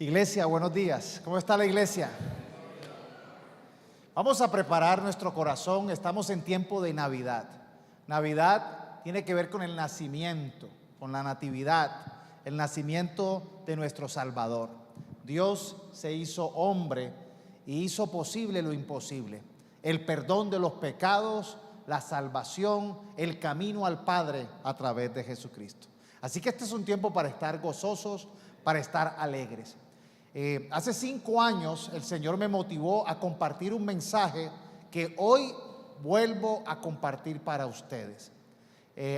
Iglesia, buenos días. ¿Cómo está la iglesia? Vamos a preparar nuestro corazón. Estamos en tiempo de Navidad. Navidad tiene que ver con el nacimiento, con la natividad, el nacimiento de nuestro Salvador. Dios se hizo hombre y hizo posible lo imposible: el perdón de los pecados, la salvación, el camino al Padre a través de Jesucristo. Así que este es un tiempo para estar gozosos, para estar alegres. Hace 5 años el Señor me motivó a compartir un mensaje que hoy vuelvo a compartir para ustedes.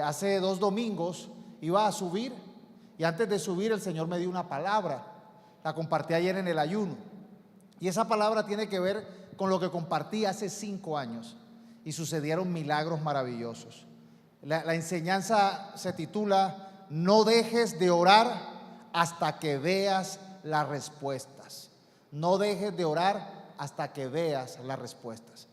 Hace 2 domingos iba a subir y antes de subir el Señor me dio una palabra. La compartí ayer en el ayuno y esa palabra tiene que ver con lo que compartí hace 5 años y sucedieron milagros maravillosos. La enseñanza se titula: no dejes de orar hasta que veas las respuestas. No dejes de orar hasta que veas las respuestas.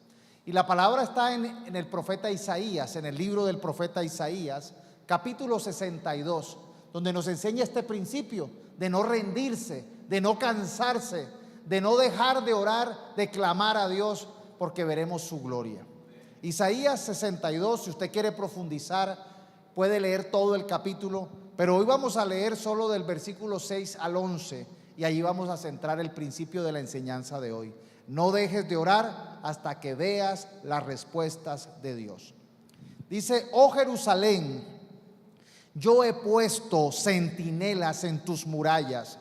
Y la palabra está en el profeta Isaías, en el libro del profeta Isaías, capítulo 62, donde nos enseña este principio de no rendirse, de no cansarse, de no dejar de orar, de clamar a Dios, porque veremos su gloria. Isaías 62, si usted quiere profundizar, puede leer todo el capítulo, pero hoy vamos a leer solo del versículo 6 al 11 y allí vamos a centrar el principio de la enseñanza de hoy. No dejes de orar hasta que veas las respuestas de Dios. Dice: oh Jerusalén, yo he puesto centinelas en tus murallas.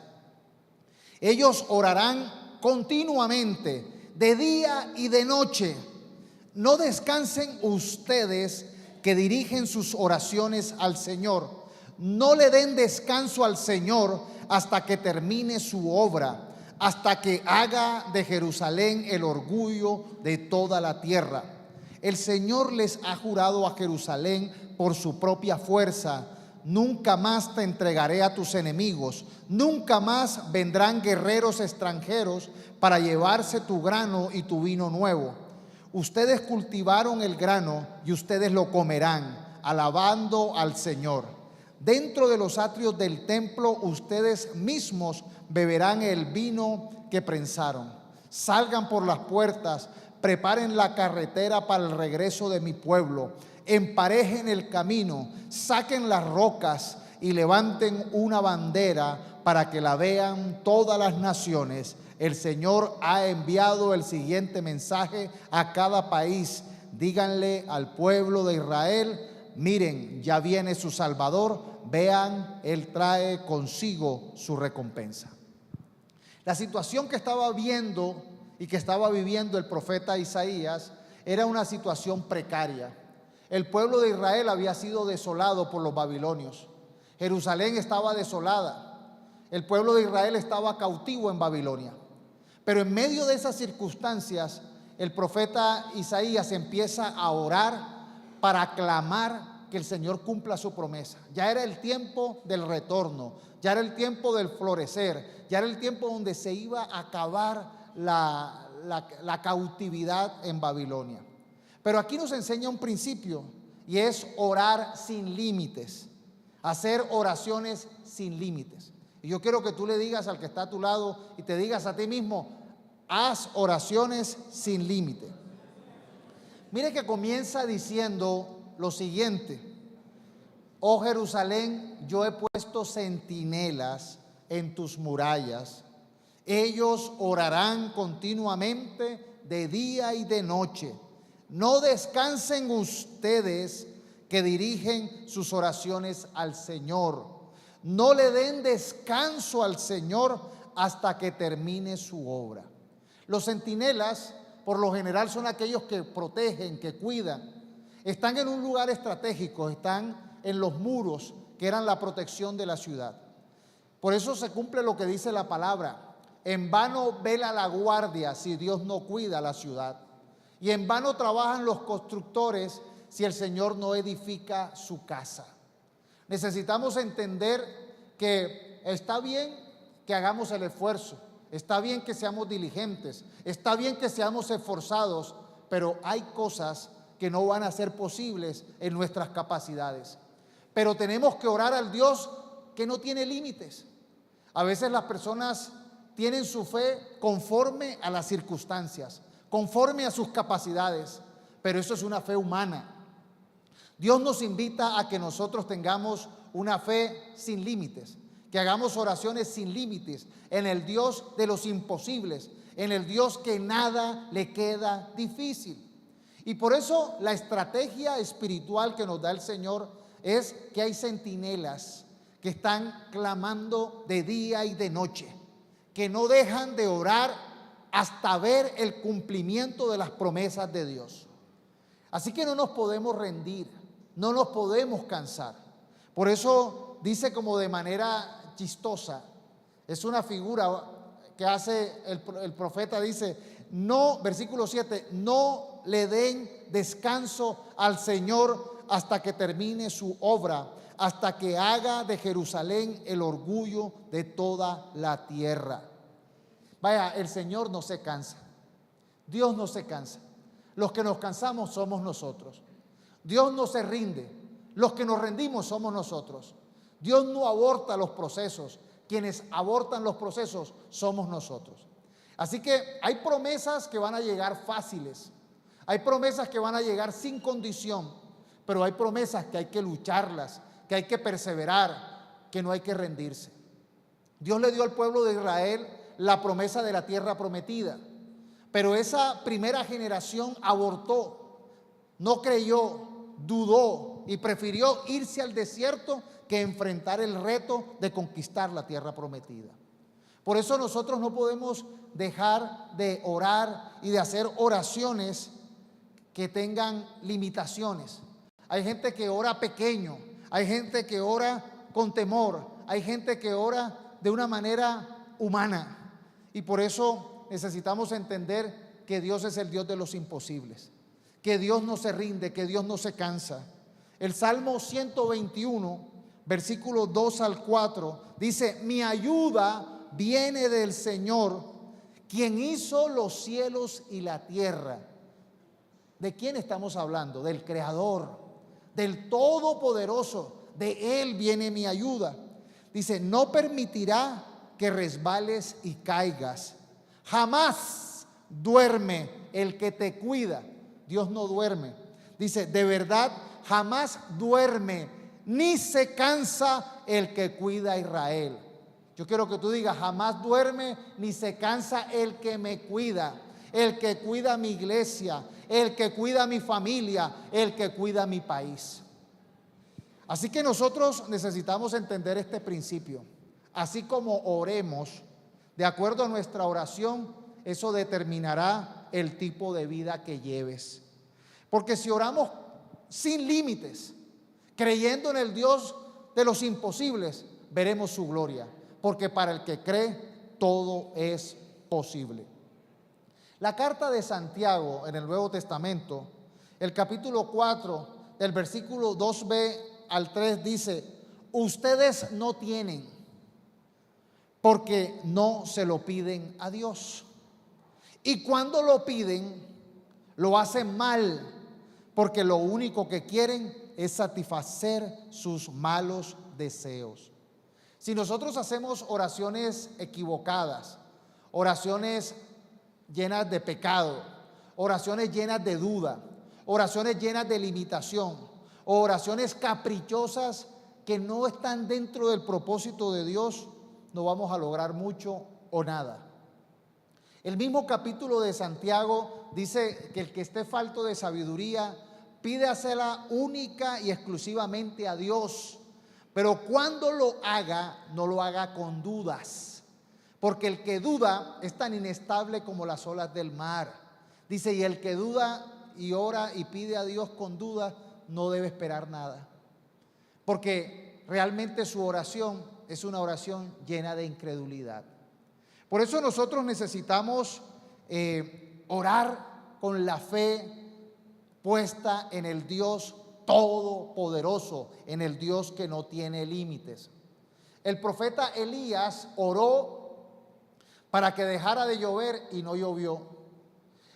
Ellos orarán continuamente, de día y de noche. No descansen ustedes que dirigen sus oraciones al Señor. No le den descanso al Señor hasta que termine su obra, hasta que haga de Jerusalén el orgullo de toda la tierra. El Señor les ha jurado a Jerusalén por su propia fuerza: nunca más te entregaré a tus enemigos, nunca más vendrán guerreros extranjeros para llevarse tu grano y tu vino nuevo. Ustedes cultivaron el grano y ustedes lo comerán, alabando al Señor. Dentro de los atrios del templo ustedes mismos beberán el vino que prensaron. Salgan por las puertas, preparen la carretera para el regreso de mi pueblo. Emparejen el camino, saquen las rocas y levanten una bandera para que la vean todas las naciones. El Señor ha enviado el siguiente mensaje a cada país. Díganle al pueblo de Israel: miren, ya viene su Salvador. Vean, Él trae consigo su recompensa. La situación que estaba viendo y que estaba viviendo el profeta Isaías era una situación precaria. El pueblo de Israel había sido desolado por los babilonios. Jerusalén estaba desolada. El pueblo de Israel estaba cautivo en Babilonia. Pero en medio de esas circunstancias, el profeta Isaías empieza a orar para clamar que el Señor cumpla su promesa. Ya era el tiempo del retorno, ya era el tiempo del florecer, ya era el tiempo donde se iba a acabar la cautividad en Babilonia. Pero aquí nos enseña un principio y es orar sin límites, hacer oraciones sin límites. Y yo quiero que tú le digas al que está a tu lado y te digas a ti mismo: haz oraciones sin límite. Mire que comienza diciendo lo siguiente: oh Jerusalén, yo he puesto centinelas en tus murallas. Ellos orarán continuamente de día y de noche. No descansen ustedes que dirigen sus oraciones al Señor. No le den descanso al Señor hasta que termine su obra. Los centinelas por lo general son aquellos que protegen, que cuidan. Están en un lugar estratégico, están en los muros que eran la protección de la ciudad. Por eso se cumple lo que dice la palabra: en vano vela la guardia si Dios no cuida la ciudad, y en vano trabajan los constructores si el Señor no edifica su casa. Necesitamos entender que está bien que hagamos el esfuerzo, está bien que seamos diligentes, está bien que seamos esforzados, pero hay cosas que no van a ser posibles en nuestras capacidades. Pero tenemos que orar al Dios que no tiene límites. A veces las personas tienen su fe conforme a las circunstancias, conforme a sus capacidades, pero eso es una fe humana. Dios nos invita a que nosotros tengamos una fe sin límites, que hagamos oraciones sin límites en el Dios de los imposibles, en el Dios que nada le queda difícil. Y por eso la estrategia espiritual que nos da el Señor es que hay centinelas que están clamando de día y de noche, que no dejan de orar hasta ver el cumplimiento de las promesas de Dios. Así que no nos podemos rendir, no nos podemos cansar. Por eso dice como de manera chistosa, es una figura que hace el profeta, dice, no, versículo 7, no le den descanso al Señor hasta que termine su obra, hasta que haga de Jerusalén el orgullo de toda la tierra. Vaya, el Señor no se cansa, Dios no se cansa. Los que nos cansamos somos nosotros. Dios no se rinde, los que nos rendimos somos nosotros. Dios no aborta los procesos, quienes abortan los procesos somos nosotros. Así que hay promesas que van a llegar fáciles, hay promesas que van a llegar sin condición, pero hay promesas que hay que lucharlas, que hay que perseverar, que no hay que rendirse. Dios le dio al pueblo de Israel la promesa de la tierra prometida, pero esa primera generación abortó, no creyó, dudó y prefirió irse al desierto que enfrentar el reto de conquistar la tierra prometida. Por eso nosotros no podemos dejar de orar y de hacer oraciones que tengan limitaciones. Hay gente que ora pequeño, hay gente que ora con temor, hay gente que ora de una manera humana. Y por eso necesitamos entender que Dios es el Dios de los imposibles, que Dios no se rinde, que Dios no se cansa. El Salmo 121, versículos 2 al 4, dice, mi ayuda viene del Señor, quien hizo los cielos y la tierra. ¿De quién estamos hablando? Del Creador, del Todopoderoso. De Él viene mi ayuda. Dice, no permitirá que resbales y caigas. Jamás duerme el que te cuida. Dios no duerme. Dice, de verdad, jamás duerme, ni se cansa el que cuida a Israel. Yo quiero que tú digas, jamás duerme, ni se cansa el que me cuida, el que cuida mi iglesia, el que cuida mi familia, el que cuida mi país. Así que nosotros necesitamos entender este principio. Así como oremos, de acuerdo a nuestra oración, eso determinará el tipo de vida que lleves. Porque si oramos sin límites, creyendo en el Dios de los imposibles, veremos su gloria. Porque para el que cree, todo es posible. La carta de Santiago en el Nuevo Testamento, el capítulo 4, del versículo 2b al 3 dice, ustedes no tienen porque no se lo piden a Dios. Y cuando lo piden, lo hacen mal, porque lo único que quieren es satisfacer sus malos deseos. Si nosotros hacemos oraciones equivocadas, oraciones llenas de pecado, oraciones llenas de duda, oraciones llenas de limitación, o oraciones caprichosas que no están dentro del propósito de Dios, no vamos a lograr mucho o nada. El mismo capítulo de Santiago dice que el que esté falto de sabiduría pide hacerla única y exclusivamente a Dios, pero cuando lo haga, no lo haga con dudas, porque el que duda es tan inestable como las olas del mar. Dice, y el que duda y ora y pide a Dios con duda, no debe esperar nada, porque realmente su oración es una oración llena de incredulidad. Por eso nosotros necesitamos orar con la fe puesta en el Dios todopoderoso, en el Dios que no tiene límites. El profeta Elías oró para que dejara de llover y no llovió.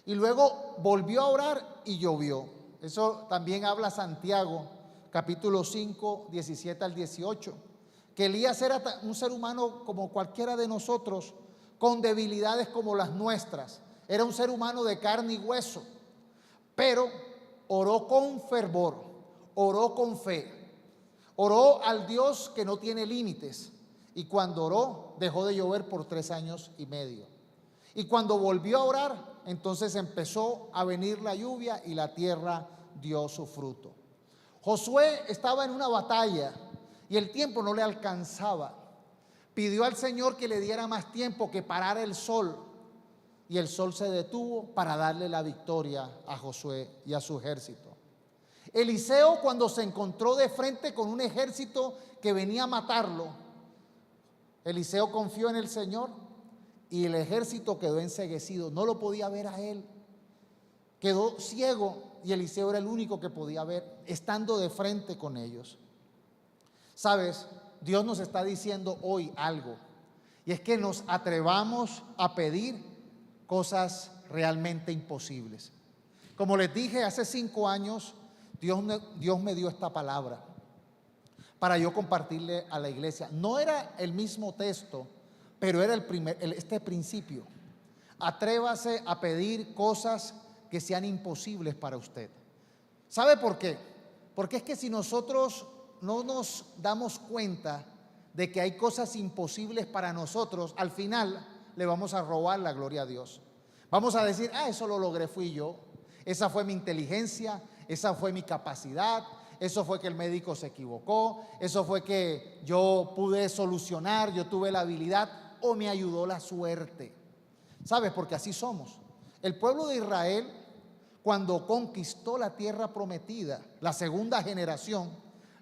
Y luego volvió a orar y llovió. Eso también habla Santiago, capítulo 5, 17 al 18. Que Elías era un ser humano como cualquiera de nosotros, con debilidades como las nuestras. Era un ser humano de carne y hueso, pero oró con fervor, oró con fe, oró al Dios que no tiene límites. Y cuando oró, dejó de llover por 3 años y medio. Y cuando volvió a orar, entonces empezó a venir la lluvia y la tierra dio su fruto. Josué estaba en una batalla y el tiempo no le alcanzaba. Pidió al Señor que le diera más tiempo, que parara el sol. Y el sol se detuvo para darle la victoria a Josué y a su ejército. Eliseo, cuando se encontró de frente con un ejército que venía a matarlo, Eliseo confió en el Señor y el ejército quedó enceguecido. No lo podía ver a él. Quedó ciego y Eliseo era el único que podía ver, estando de frente con ellos. ¿Sabes? Dios nos está diciendo hoy algo, y es que nos atrevamos a pedir cosas realmente imposibles. Como les dije, hace 5 años Dios me dio esta palabra para yo compartirle a la iglesia. No era el mismo texto, pero era este principio. Atrévase a pedir cosas que sean imposibles para usted. ¿Sabe por qué? Porque es que si nosotros no nos damos cuenta de que hay cosas imposibles para nosotros, al final le vamos a robar la gloria a Dios. Vamos a decir, eso lo logré, fui yo. Esa fue mi inteligencia, esa fue mi capacidad, eso fue que el médico se equivocó, eso fue que yo pude solucionar, yo tuve la habilidad o me ayudó la suerte. ¿Sabes? Porque así somos. El pueblo de Israel, cuando conquistó la tierra prometida, la segunda generación,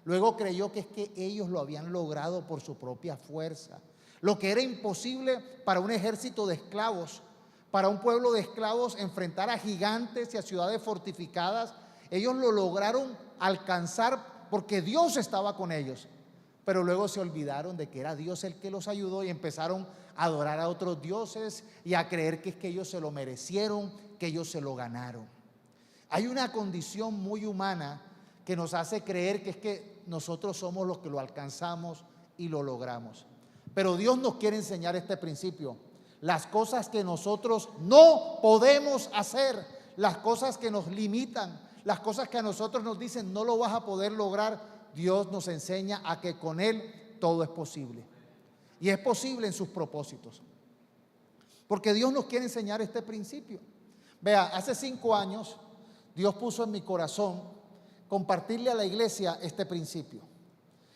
luego creyó que es que ellos lo habían logrado por su propia fuerza. Lo que era imposible para un ejército de esclavos, para un pueblo de esclavos enfrentar a gigantes y a ciudades fortificadas, ellos lo lograron alcanzar porque Dios estaba con ellos. Pero luego se olvidaron de que era Dios el que los ayudó y empezaron a adorar a otros dioses y a creer que es que ellos se lo merecieron, que ellos se lo ganaron. Hay una condición muy humana que nos hace creer que es que nosotros somos los que lo alcanzamos y lo logramos. Pero Dios nos quiere enseñar este principio. Las cosas que nosotros no podemos hacer, las cosas que nos limitan, las cosas que a nosotros nos dicen no lo vas a poder lograr, Dios nos enseña a que con Él todo es posible. Y es posible en sus propósitos. Porque Dios nos quiere enseñar este principio. Vea, hace 5 años Dios puso en mi corazón compartirle a la iglesia este principio.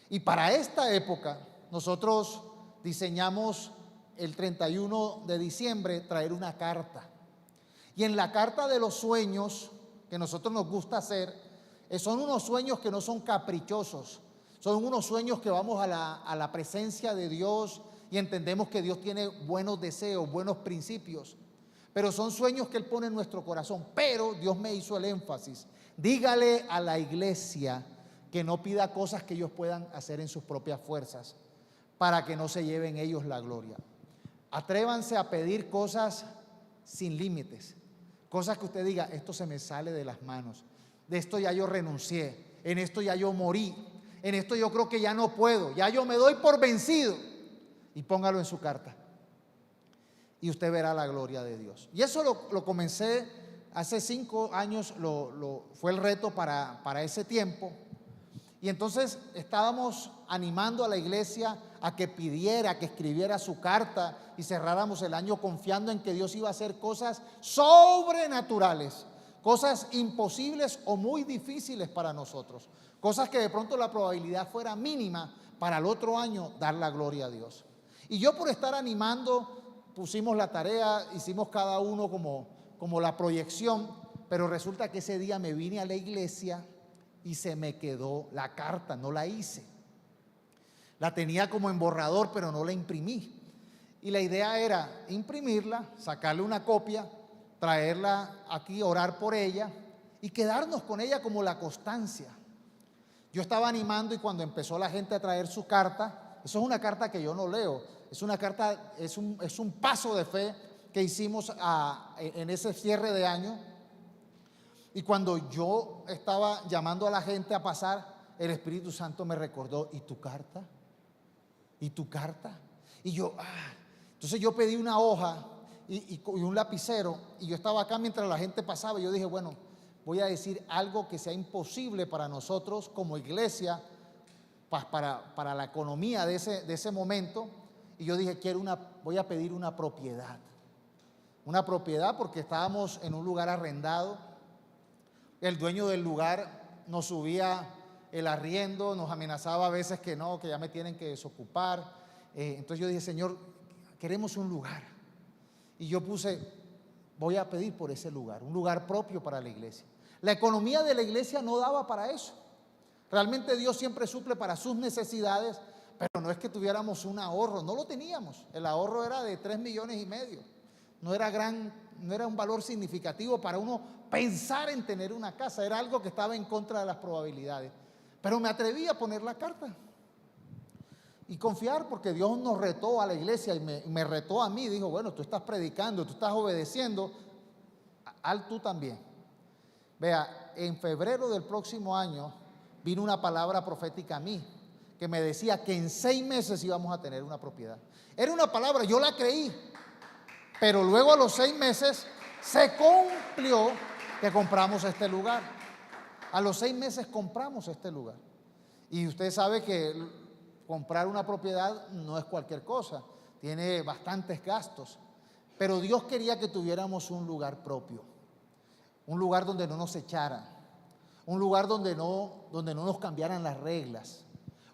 Y para esta época nosotros diseñamos el 31 de diciembre traer una carta. Y en la carta de los sueños que nosotros nos gusta hacer, son unos sueños que no son caprichosos, son unos sueños que vamos a la presencia de Dios y entendemos que Dios tiene buenos deseos, buenos principios, pero son sueños que Él pone en nuestro corazón. Pero Dios me hizo el énfasis: dígale a la iglesia que no pida cosas que ellos puedan hacer en sus propias fuerzas, para que no se lleven ellos la gloria. Atrévanse a pedir cosas sin límites, cosas que usted diga, esto se me sale de las manos, de esto ya yo renuncié, en esto ya yo morí, en esto yo creo que ya no puedo, ya yo me doy por vencido. Y póngalo en su carta y usted verá la gloria de Dios. Y eso lo comencé hace 5 años, fue el reto para ese tiempo. Y entonces estábamos animando a la iglesia a que pidiera, que escribiera su carta y cerráramos el año confiando en que Dios iba a hacer cosas sobrenaturales, cosas imposibles o muy difíciles para nosotros, cosas que de pronto la probabilidad fuera mínima para el otro año dar la gloria a Dios. Y yo, por estar animando, pusimos la tarea, hicimos cada uno como la proyección, pero resulta que ese día me vine a la iglesia y se me quedó la carta, no la hice. La tenía como en borrador, pero no la imprimí. Y la idea era imprimirla, sacarle una copia, traerla aquí, orar por ella y quedarnos con ella como la constancia. Yo estaba animando y cuando empezó la gente a traer su carta, eso es una carta que yo no leo, es una carta, es un paso de fe que hicimos en ese cierre de año. Y cuando yo estaba llamando a la gente a pasar, el Espíritu Santo me recordó: ¿y tu carta? ¿Y tu carta? Y yo, Entonces yo pedí una hoja y un lapicero, y yo estaba acá mientras la gente pasaba, y yo dije, bueno, voy a decir algo que sea imposible para nosotros como iglesia, para la economía de ese momento. Y yo dije, voy a pedir una propiedad porque estábamos en un lugar arrendado. El dueño del lugar nos subía el arriendo, nos amenazaba a veces que no, que ya me tienen que desocupar. Entonces yo dije, Señor, queremos un lugar. Y yo voy a pedir por ese lugar, un lugar propio para la iglesia. La economía de la iglesia no daba para eso. Realmente Dios siempre suple para sus necesidades, pero no es que tuviéramos un ahorro, no lo teníamos. El ahorro era de 3,5 millones. No era un valor significativo para uno pensar en tener una casa, era algo que estaba en contra de las probabilidades. Pero me atreví a poner la carta y confiar, porque Dios nos retó a la iglesia y me retó a mí. Dijo, bueno, tú estás predicando, tú estás obedeciendo, tú también. Vea, en febrero del próximo año vino una palabra profética a mí que me decía que en 6 meses íbamos a tener una propiedad. Era una palabra, yo la creí, pero luego a los 6 meses se cumplió que compramos este lugar. A los 6 meses compramos este lugar. Y usted sabe que comprar una propiedad no es cualquier cosa, tiene bastantes gastos. Pero Dios quería que tuviéramos un lugar propio, un lugar donde no nos echaran, un lugar donde no nos cambiaran las reglas,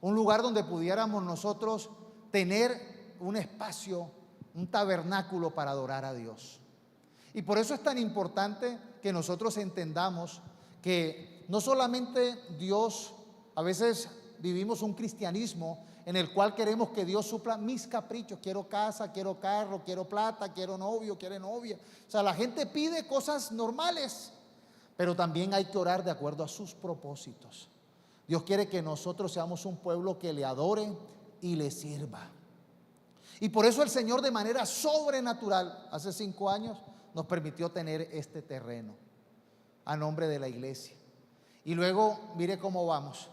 un lugar donde pudiéramos nosotros tener un espacio, un tabernáculo para adorar a Dios. Y por eso es tan importante que nosotros entendamos que no solamente Dios, a veces vivimos un cristianismo en el cual queremos que Dios supla mis caprichos. Quiero casa, quiero carro, quiero plata, quiero novio, quiero novia. O sea, la gente pide cosas normales, pero también hay que orar de acuerdo a sus propósitos. Dios quiere que nosotros seamos un pueblo que le adore y le sirva. Y por eso el Señor, de manera sobrenatural, hace 5 años nos permitió tener este terreno a nombre de la iglesia. Y luego, mire cómo vamos.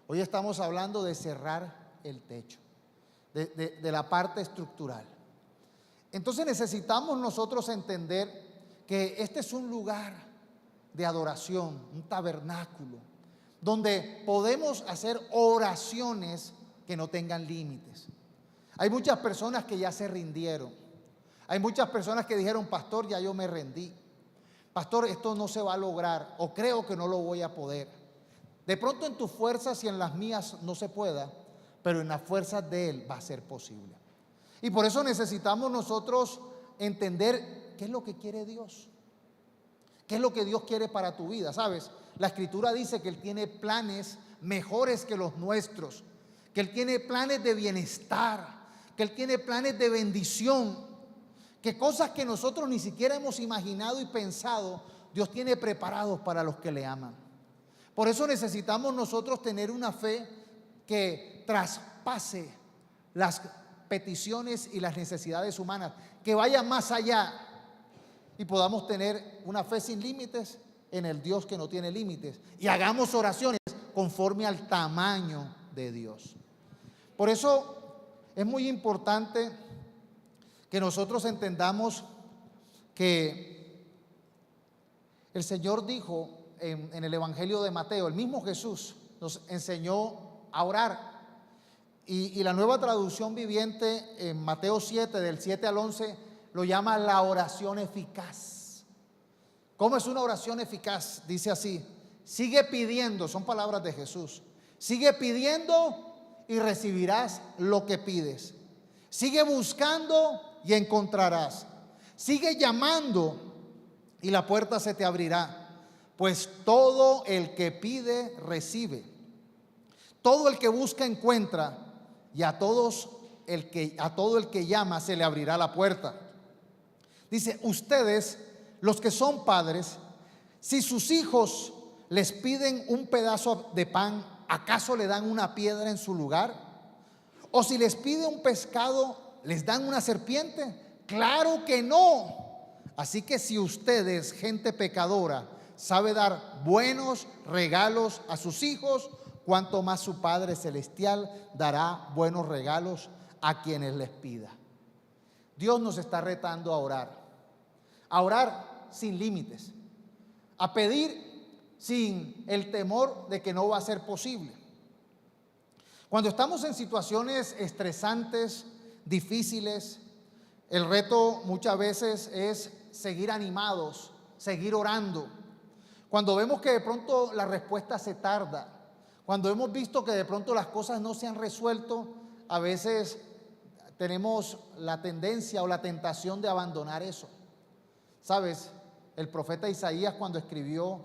Hoy estamos hablando de cerrar el techo, de la parte estructural. Entonces necesitamos nosotros entender que este es un lugar de adoración, un tabernáculo, donde podemos hacer oraciones que no tengan límites. Hay muchas personas que ya se rindieron. Hay muchas personas que dijeron, pastor, ya yo me rendí. Pastor, esto no se va a lograr, o creo que no lo voy a poder. De pronto en tus fuerzas y en las mías no se pueda, pero en las fuerzas de Él va a ser posible. Y por eso necesitamos nosotros entender qué es lo que quiere Dios. ¿Qué es lo que Dios quiere para tu vida? ¿Sabes? La Escritura dice que Él tiene planes mejores que los nuestros, que Él tiene planes de bienestar, que Él tiene planes de bendición, que cosas que nosotros ni siquiera hemos imaginado y pensado, Dios tiene preparados para los que le aman. Por eso necesitamos nosotros tener una fe que traspase las peticiones y las necesidades humanas, que vaya más allá y podamos tener una fe sin límites en el Dios que no tiene límites, y hagamos oraciones conforme al tamaño de Dios. Por eso es muy importante que nosotros entendamos que el Señor dijo en el Evangelio de Mateo, el mismo Jesús nos enseñó a orar. Y la Nueva Traducción Viviente en Mateo 7, del 7 al 11, lo llama la oración eficaz. ¿Cómo es una oración eficaz? Dice así: sigue pidiendo, son palabras de Jesús, sigue pidiendo y recibirás lo que pides. Sigue buscando y encontrarás. Sigue llamando y la puerta se te abrirá. Pues todo el que pide, recibe. Todo el que busca, encuentra. Y a todo el que llama, se le abrirá la puerta. Dice, ustedes, los que son padres, si sus hijos les piden un pedazo de pan, ¿acaso le dan una piedra en su lugar? ¿O si les pide un pescado, les dan una serpiente? Claro que no. Así que si ustedes, gente pecadora, sabe dar buenos regalos a sus hijos, cuánto más su Padre Celestial dará buenos regalos a quienes les pida. Dios nos está retando a orar sin límites, a pedir sin el temor de que no va a ser posible. Cuando estamos en situaciones estresantes, difíciles, el reto muchas veces es seguir animados, seguir orando. Cuando vemos que de pronto la respuesta se tarda, cuando hemos visto que de pronto las cosas no se han resuelto, a veces tenemos la tendencia o la tentación de abandonar eso. ¿Sabes? El profeta Isaías, cuando escribió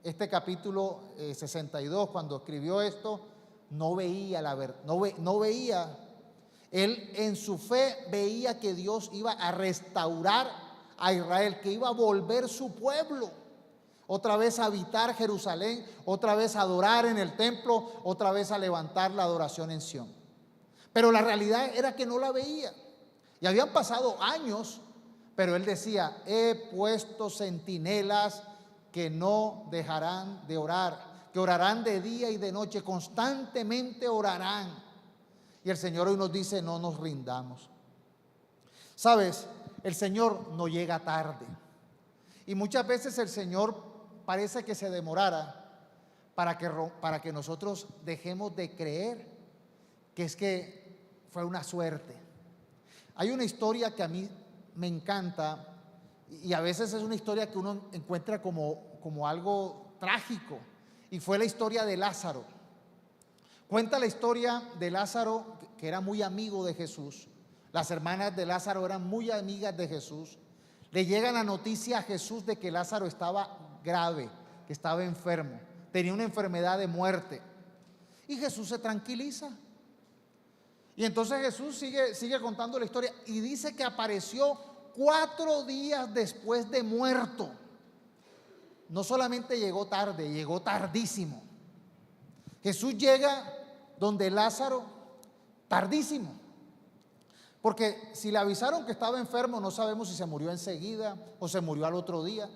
este capítulo 62, cuando escribió esto, no veía la verdad, no veía. Él en su fe veía que Dios iba a restaurar a Israel, que iba a volver su pueblo, otra vez a habitar Jerusalén, otra vez a adorar en el templo, otra vez a levantar la adoración en Sión. Pero la realidad era que no la veía. Y habían pasado años, pero él decía: he puesto centinelas que no dejarán de orar, que orarán de día y de noche, constantemente orarán. Y el Señor hoy nos dice: no nos rindamos. Sabes, el Señor no llega tarde. Y muchas veces el Señor parece que se demorara para que nosotros dejemos de creer que es que fue una suerte. Hay una historia que a mí me encanta, y a veces es una historia que uno encuentra como algo trágico, y fue la historia de Lázaro. Cuenta la historia de Lázaro, que era muy amigo de Jesús. Las hermanas de Lázaro eran muy amigas de Jesús. Le llega la noticia a Jesús de que Lázaro estaba grave, que estaba enfermo, tenía una enfermedad de muerte. Y Jesús se tranquiliza. Y entonces Jesús sigue contando la historia y dice que apareció 4 días después de muerto. No solamente llegó tarde, llegó tardísimo. Jesús llega donde Lázaro tardísimo. Porque si le avisaron que estaba enfermo, no sabemos si se murió enseguida o se murió al otro día.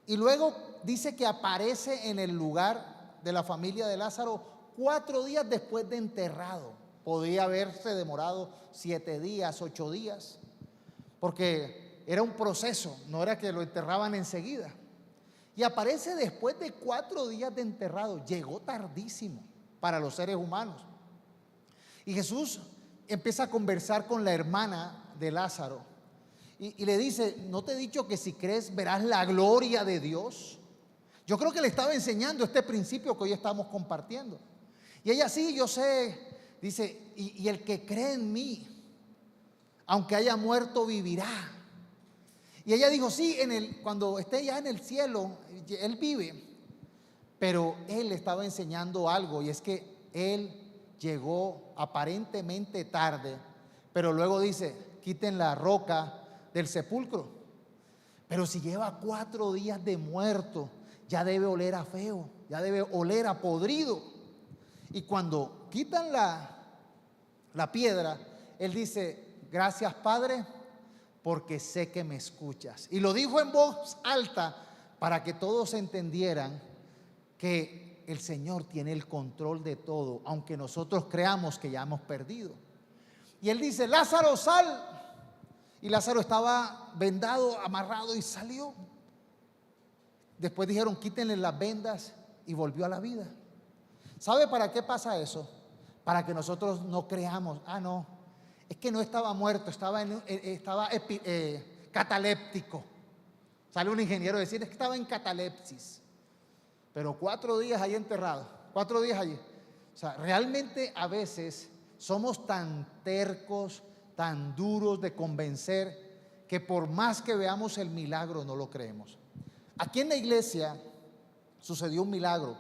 Y luego dice que aparece en el lugar de la familia de Lázaro 4 días después de enterrado. Podía haberse demorado 7 días, 8 días, porque era un proceso, no era que lo enterraban enseguida. Y aparece después de 4 días de enterrado. Llegó tardísimo para los seres humanos. Y Jesús empieza a conversar con la hermana de Lázaro y le dice: ¿no te he dicho que si crees verás la gloria de Dios? Yo creo que le estaba enseñando este principio que hoy estamos compartiendo. Y ella: sí, yo sé. Dice: y el que cree en mí, aunque haya muerto, vivirá. Y ella dijo: sí, cuando esté ya en el cielo, él vive. Pero él estaba enseñando algo, y es que él llegó aparentemente tarde, pero luego dice: quiten la roca del sepulcro. Pero si lleva 4 días de muerto, ya debe oler a feo, ya debe oler a podrido. Y cuando quitan la piedra, él dice: gracias, Padre, porque sé que me escuchas. Y lo dijo en voz alta para que todos entendieran que el Señor tiene el control de todo, aunque nosotros creamos que ya hemos perdido. Y él dice: Lázaro, sal. Y Lázaro estaba vendado, amarrado, y salió. Después dijeron: quítenle las vendas, y volvió a la vida. ¿Sabe para qué pasa eso? Para que nosotros no creamos: ah, no, es que no estaba muerto, estaba cataléptico. Sale un ingeniero a decir: es que estaba en catalepsis. Pero 4 días ahí enterrado, 4 días allí. O sea, realmente a veces somos tan tercos, tan duros de convencer, que por más que veamos el milagro no lo creemos. Aquí en la iglesia sucedió un milagro.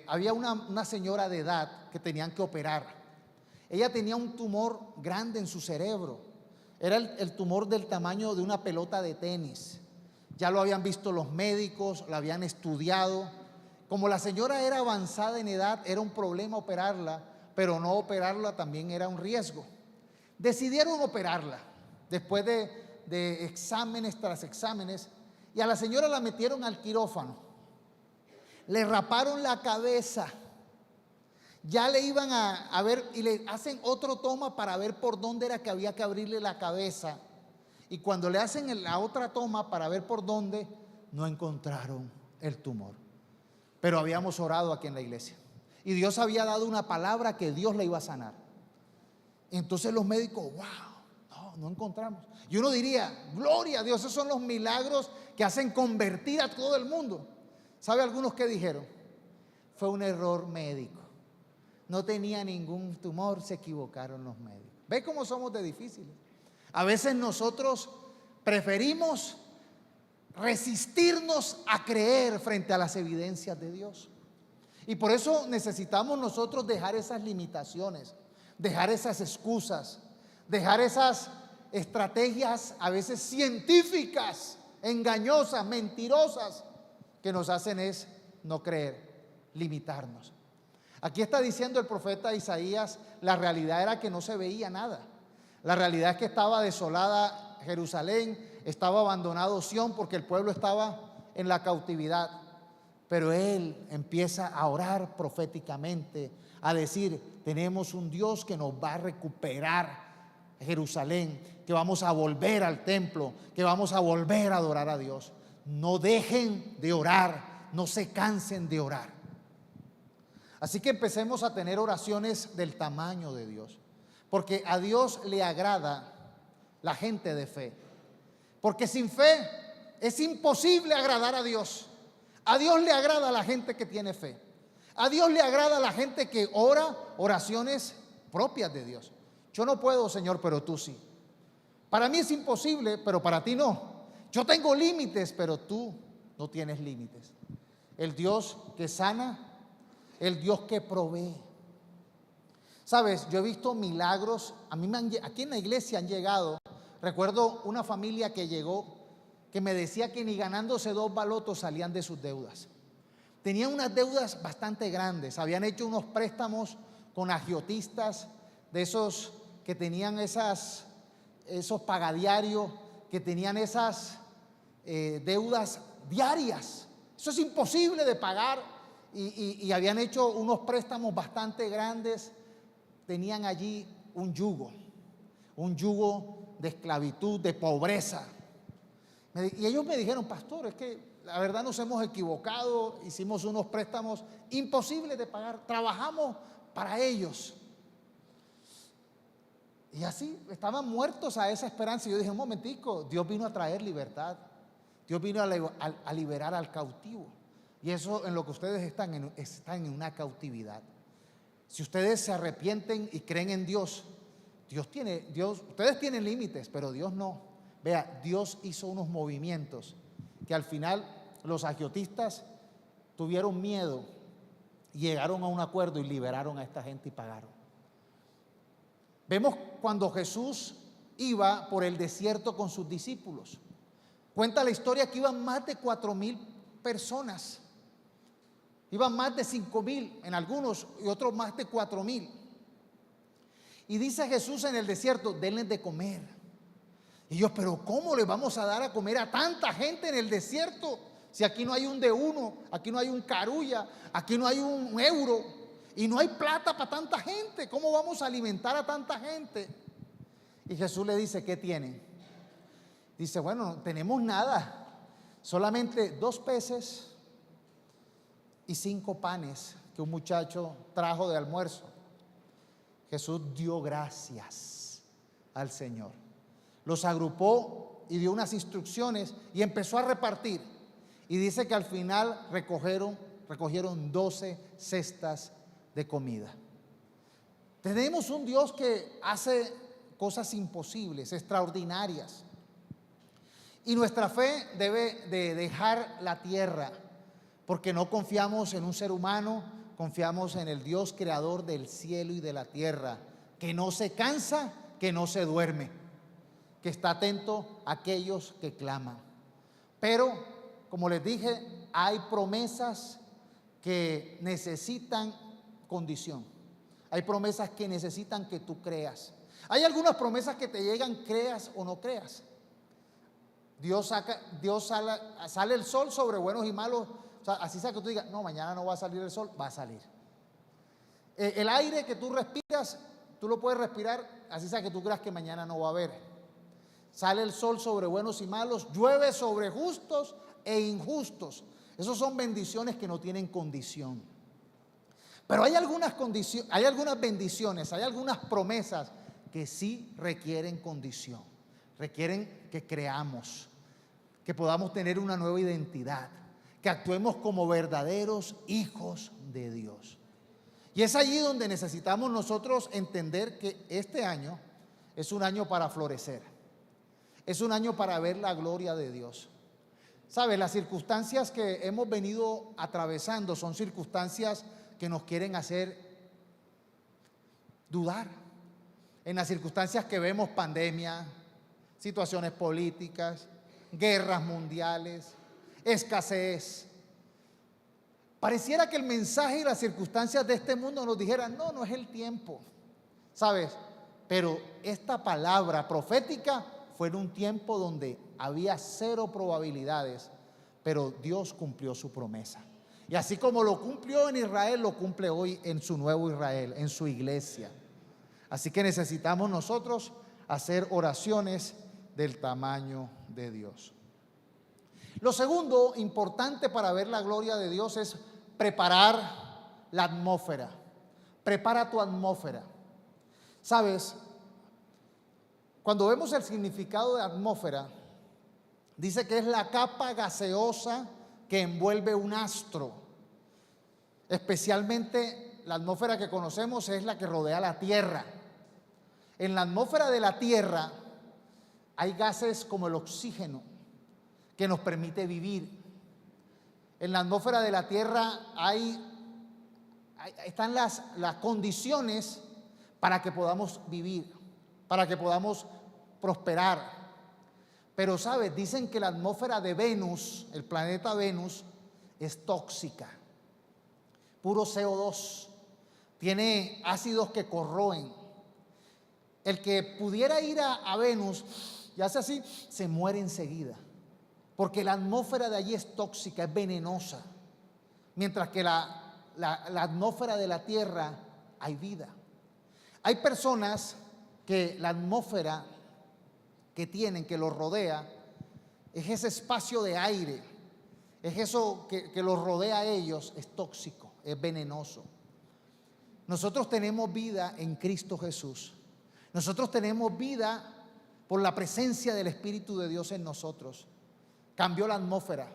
Había una señora de edad que tenían que operar. Ella tenía un tumor grande en su cerebro. Era el tumor del tamaño de una pelota de tenis. Ya lo habían visto los médicos, lo habían estudiado. Como la señora era avanzada en edad, era un problema operarla, pero no operarla también era un riesgo. Decidieron operarla después de exámenes tras exámenes, y a la señora la metieron al quirófano. Le raparon la cabeza Ya le iban a ver y le hacen otro toma para ver por dónde era que había que abrirle la cabeza. Y cuando le hacen la otra toma para ver por dónde, no encontraron el tumor. Pero habíamos orado aquí en la iglesia. Y Dios había dado una palabra que Dios le iba a sanar. Entonces los médicos, wow, no encontramos. Y uno diría, gloria a Dios, esos son los milagros que hacen convertir a todo el mundo. ¿Sabe algunos qué dijeron? Fue un error médico. No tenía ningún tumor, se equivocaron los médicos. ¿Ve cómo somos de difíciles? A veces nosotros preferimos resistirnos a creer frente a las evidencias de Dios. Y por eso necesitamos nosotros dejar esas limitaciones, dejar esas excusas, dejar esas estrategias a veces científicas, engañosas, mentirosas, que nos hacen es no creer, limitarnos. Aquí está diciendo el profeta Isaías, la realidad era que no se veía nada. La realidad es que estaba desolada Jerusalén, estaba abandonado Sión porque el pueblo estaba en la cautividad. Pero él empieza a orar proféticamente, a decir, tenemos un Dios que nos va a recuperar Jerusalén, que vamos a volver al templo, que vamos a volver a adorar a Dios. No dejen de orar, no se cansen de orar. Así que empecemos a tener oraciones del tamaño de Dios, porque a Dios le agrada la gente de fe, porque sin fe es imposible agradar a Dios. A Dios le agrada a la gente que tiene fe. A Dios le agrada a la gente que ora oraciones propias de Dios. Yo no puedo, Señor, pero tú sí. Para mí es imposible, pero para ti no. Yo tengo límites, pero tú no tienes límites. El Dios que sana, el Dios que provee. Sabes, yo he visto milagros. Aquí en la iglesia han llegado. Recuerdo una familia que llegó, que me decía que ni ganándose 2 balotos salían de sus deudas. Tenían unas deudas bastante grandes. Habían hecho unos préstamos con agiotistas, de esos que tenían esos pagadiarios, que tenían esas deudas diarias. Eso es imposible de pagar. Y habían hecho unos préstamos bastante grandes. Tenían allí un yugo de esclavitud, de pobreza. Y ellos me dijeron, pastor, es que la verdad nos hemos equivocado, hicimos unos préstamos imposibles de pagar, trabajamos para ellos. Y así estaban muertos a esa esperanza. Y yo dije, un momentico, Dios vino a traer libertad. Dios vino a liberar al cautivo. Y eso en lo que ustedes están en una cautividad. Si ustedes se arrepienten y creen en Dios, ustedes tienen límites, pero Dios no. Vea, Dios hizo unos movimientos que al final los agiotistas tuvieron miedo y llegaron a un acuerdo y liberaron a esta gente y pagaron. Vemos cuando Jesús iba por el desierto con sus discípulos. Cuenta la historia que iban más de 4,000 personas. Iban más de 5,000 en algunos y otros más de 4,000. Y dice Jesús en el desierto, denles de comer. Y yo, pero ¿cómo le vamos a dar a comer a tanta gente en el desierto? Si aquí no hay un de uno, aquí no hay un carulla, aquí no hay un euro y no hay plata para tanta gente. ¿Cómo vamos a alimentar a tanta gente? Y Jesús le dice, ¿qué tienen? Dice, bueno, no tenemos nada, solamente 2 peces y 5 panes que un muchacho trajo de almuerzo. Jesús dio gracias al Señor, los agrupó y dio unas instrucciones y empezó a repartir. Y dice que al final recogieron 12 cestas de comida. Tenemos un Dios que hace cosas imposibles, extraordinarias. Y nuestra fe debe de dejar la tierra, porque no confiamos en un ser humano, confiamos en el Dios creador del cielo y de la tierra, que no se cansa, que no se duerme, que está atento a aquellos que claman. Pero, como les dije, hay promesas que necesitan condición. Hay promesas que necesitan que tú creas. Hay algunas promesas que te llegan, creas o no creas. Sale el sol sobre buenos y malos. O sea, así sea que tú digas, no, mañana no va a salir el sol, va a salir. El aire que tú respiras, tú lo puedes respirar, así sea que tú creas que mañana no va a haber. Sale el sol sobre buenos y malos, llueve sobre justos e injustos. Esas son bendiciones que no tienen condición. Pero hay algunas condiciones, hay algunas bendiciones, hay algunas promesas que sí requieren condición. Requieren que creamos, que podamos tener una nueva identidad, que actuemos como verdaderos hijos de Dios. Y es allí donde necesitamos nosotros entender que este año es un año para florecer. Es un año para ver la gloria de Dios. ¿Sabes? Las circunstancias que hemos venido atravesando son circunstancias que nos quieren hacer dudar. En las circunstancias que vemos, pandemia, situaciones políticas, guerras mundiales, escasez. Pareciera que el mensaje y las circunstancias de este mundo nos dijeran, no, no es el tiempo, ¿sabes? Pero esta palabra profética fue en un tiempo donde había cero probabilidades, pero Dios cumplió su promesa. Y así como lo cumplió en Israel, lo cumple hoy en su nuevo Israel, en su iglesia. Así que necesitamos nosotros hacer oraciones del tamaño de Dios. Lo segundo importante para ver la gloria de Dios es preparar la atmósfera. Prepara tu atmósfera. ¿Sabes? Cuando vemos el significado de atmósfera, dice que es la capa gaseosa que envuelve un astro. Especialmente la atmósfera que conocemos es la que rodea la Tierra. En la atmósfera de la Tierra hay gases como el oxígeno que nos permite vivir. En la atmósfera de la Tierra están las condiciones para que podamos vivir, para que podamos prosperar. Pero sabes, dicen que la atmósfera de Venus, el planeta Venus, es tóxica, puro CO2, tiene ácidos que corroen. El que pudiera ir a Venus y hace así, se muere enseguida, porque la atmósfera de allí es tóxica, es venenosa, mientras que la atmósfera de la Tierra hay vida. Hay personas que la atmósfera que tienen, que los rodea, es ese espacio de aire, es eso que los rodea a ellos, es tóxico, es venenoso. Nosotros tenemos vida en Cristo Jesús. Nosotros tenemos vida por la presencia del Espíritu de Dios en nosotros. Cambió la atmósfera.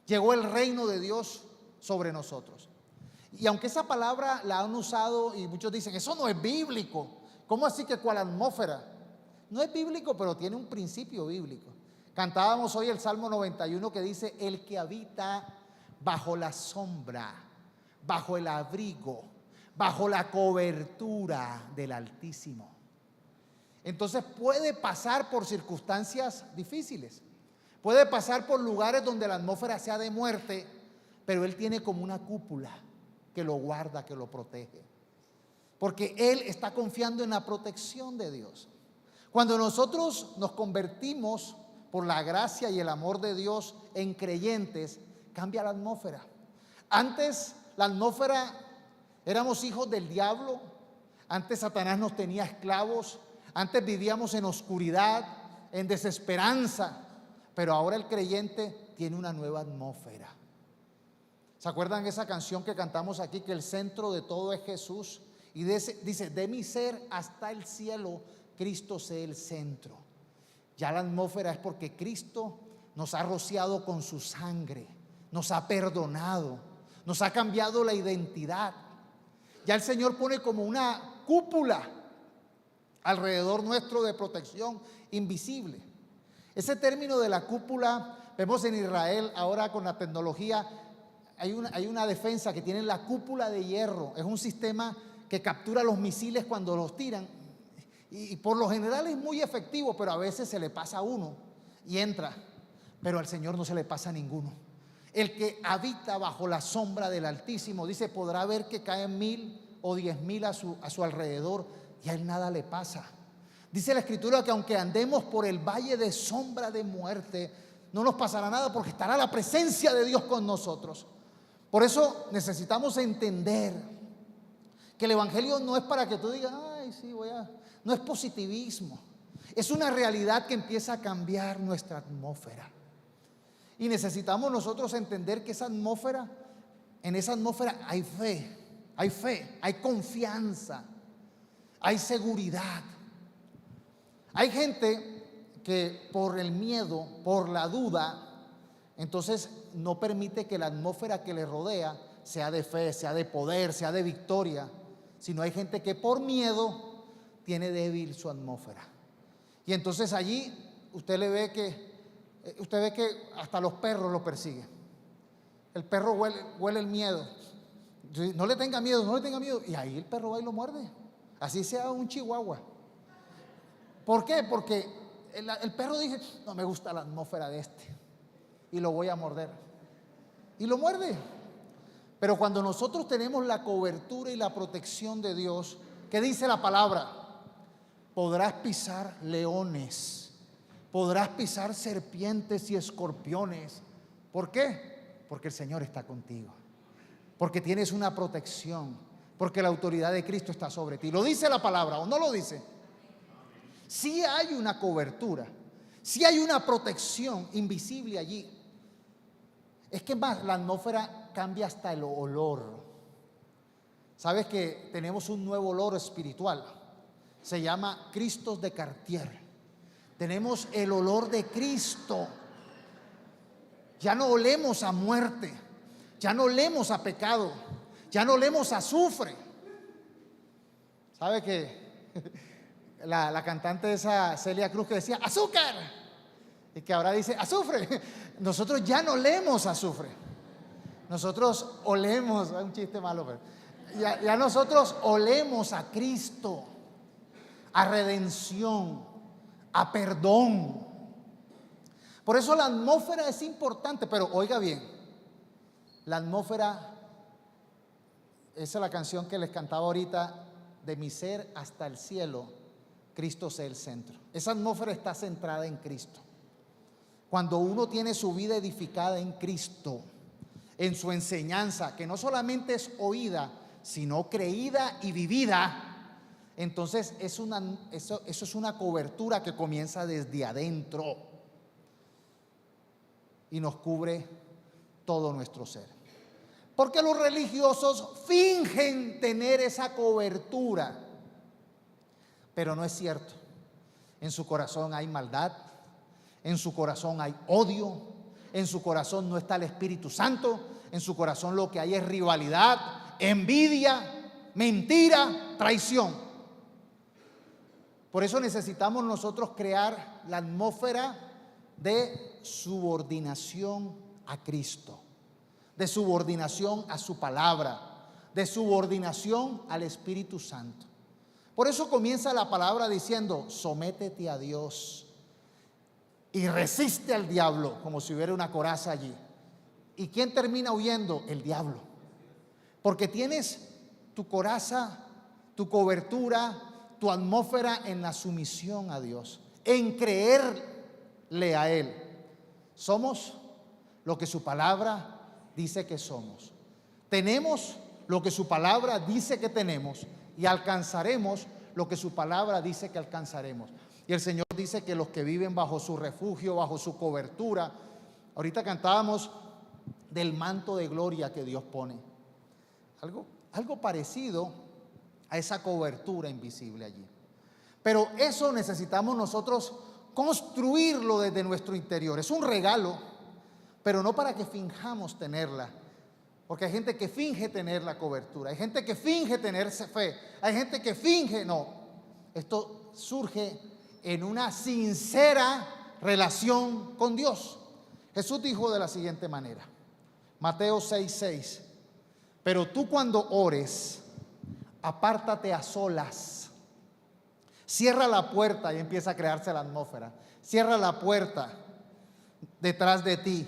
Llegó el reino de Dios sobre nosotros. Y aunque esa palabra la han usado y muchos dicen, eso no es bíblico. ¿Cómo así que cuál atmósfera? No es bíblico, pero tiene un principio bíblico. Cantábamos hoy el Salmo 91 que dice, el que habita bajo la sombra, bajo el abrigo, bajo la cobertura del Altísimo. Entonces puede pasar por circunstancias difíciles, puede pasar por lugares donde la atmósfera sea de muerte, pero Él tiene como una cúpula que lo guarda, que lo protege, porque Él está confiando en la protección de Dios. Cuando nosotros nos convertimos por la gracia y el amor de Dios en creyentes, cambia la atmósfera. Antes la atmósfera, éramos hijos del diablo, antes Satanás nos tenía esclavos, antes vivíamos en oscuridad, en desesperanza, pero ahora el creyente tiene una nueva atmósfera. ¿Se acuerdan esa canción que cantamos aquí, que el centro de todo es Jesús? Y dice, de mi ser hasta el cielo, Cristo sea el centro. Ya la atmósfera es porque Cristo nos ha rociado con su sangre, nos ha perdonado, nos ha cambiado la identidad. Ya el Señor pone como una cúpula alrededor nuestro de protección invisible. Ese término de la cúpula, vemos en Israel ahora con la tecnología, hay una defensa que tiene la cúpula de hierro. Es un sistema que captura los misiles cuando los tiran. Y por lo general es muy efectivo, pero a veces se le pasa a uno y entra. Pero al Señor no se le pasa a ninguno. El que habita bajo la sombra del Altísimo, dice, podrá ver que caen 1000 o 10,000 a su alrededor y a él nada le pasa. Dice la Escritura que aunque andemos por el valle de sombra de muerte, no nos pasará nada porque estará la presencia de Dios con nosotros. Por eso necesitamos entender Que el evangelio no es para que tú digas, ay, sí, no es positivismo. Es una realidad que empieza a cambiar nuestra atmósfera. Y necesitamos nosotros entender que en esa atmósfera hay fe, hay confianza, hay seguridad. Hay gente que por el miedo, por la duda, entonces no permite que la atmósfera que le rodea sea de fe, sea de poder, sea de victoria, sino hay gente que por miedo tiene débil su atmósfera. Y entonces allí usted ve que hasta los perros lo persiguen. El perro huele el miedo. No le tenga miedo, no le tenga miedo. Y ahí el perro va y lo muerde. Así sea un chihuahua. ¿Por qué? Porque el perro dice, no me gusta la atmósfera de este, y lo voy a morder. Y lo muerde. Pero cuando nosotros tenemos la cobertura y la protección de Dios, ¿qué dice la palabra? Podrás pisar leones, podrás pisar serpientes y escorpiones. ¿Por qué? Porque el Señor está contigo, porque tienes una protección, porque la autoridad de Cristo está sobre ti. ¿Lo dice la palabra o no lo dice? Sí hay una cobertura, sí hay una protección invisible allí. Es que más, la atmósfera cambia hasta el olor. Sabes que tenemos un nuevo olor espiritual, se llama Cristos de Cartier. Tenemos el olor de Cristo. Ya no olemos a muerte, ya no olemos a pecado, ya no olemos a azufre. ¿Sabe que la cantante esa Celia Cruz que decía azúcar, y que ahora dice azufre? Nosotros ya no olemos a azufre. Nosotros olemos, es un chiste malo, pero ya nosotros olemos a Cristo, a redención, a perdón. Por eso la atmósfera es importante. Pero oiga bien, la atmósfera, esa es la canción que les cantaba ahorita, de mi ser hasta el cielo, Cristo sea el centro. Esa atmósfera está centrada en Cristo. Cuando uno tiene su vida edificada en Cristo, en su enseñanza, que no solamente es oída, sino creída y vivida, entonces eso es una cobertura que comienza desde adentro y nos cubre todo nuestro ser. Porque los religiosos fingen tener esa cobertura, pero no es cierto. En su corazón hay maldad, en su corazón hay odio, en su corazón no está el Espíritu Santo, en su corazón lo que hay es rivalidad, envidia, mentira, traición. Por eso necesitamos nosotros crear la atmósfera de subordinación a Cristo, de subordinación a su palabra, de subordinación al Espíritu Santo. Por eso comienza la palabra diciendo, sométete a Dios y resiste al diablo, como si hubiera una coraza allí. ¿Y quién termina huyendo? El diablo. Porque tienes tu coraza, tu cobertura, tu atmósfera en la sumisión a Dios, en creerle a Él. Somos lo que su palabra dice que somos. Tenemos lo que su palabra dice que tenemos y alcanzaremos lo que su palabra dice que alcanzaremos. Y el Señor dice que los que viven bajo su refugio, bajo su cobertura, ahorita cantábamos del manto de gloria que Dios pone. Algo parecido a esa cobertura invisible allí. Pero eso necesitamos nosotros construirlo desde nuestro interior. Es un regalo, pero no para que finjamos tenerla. Porque hay gente que finge tener la cobertura, hay gente que finge tener fe, hay gente que finge, no. Esto surge en una sincera relación con Dios. Jesús dijo de la siguiente manera, Mateo 6:6, pero tú cuando ores, apártate a solas, cierra la puerta, y empieza a crearse la atmósfera, cierra la puerta detrás de ti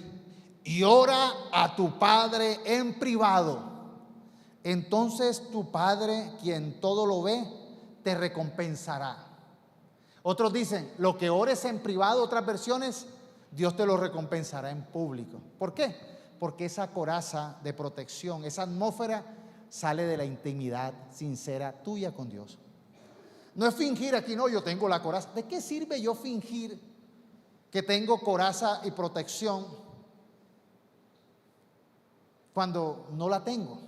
y ora a tu Padre en privado. Entonces tu Padre, quien todo lo ve, te recompensará. Otros dicen, lo que ores en privado, otras versiones, Dios te lo recompensará en público. ¿Por qué? Porque esa coraza de protección, esa atmósfera sale de la intimidad sincera tuya con Dios. No es fingir aquí, no, yo tengo la coraza. ¿De qué sirve yo fingir que tengo coraza y protección cuando no la tengo?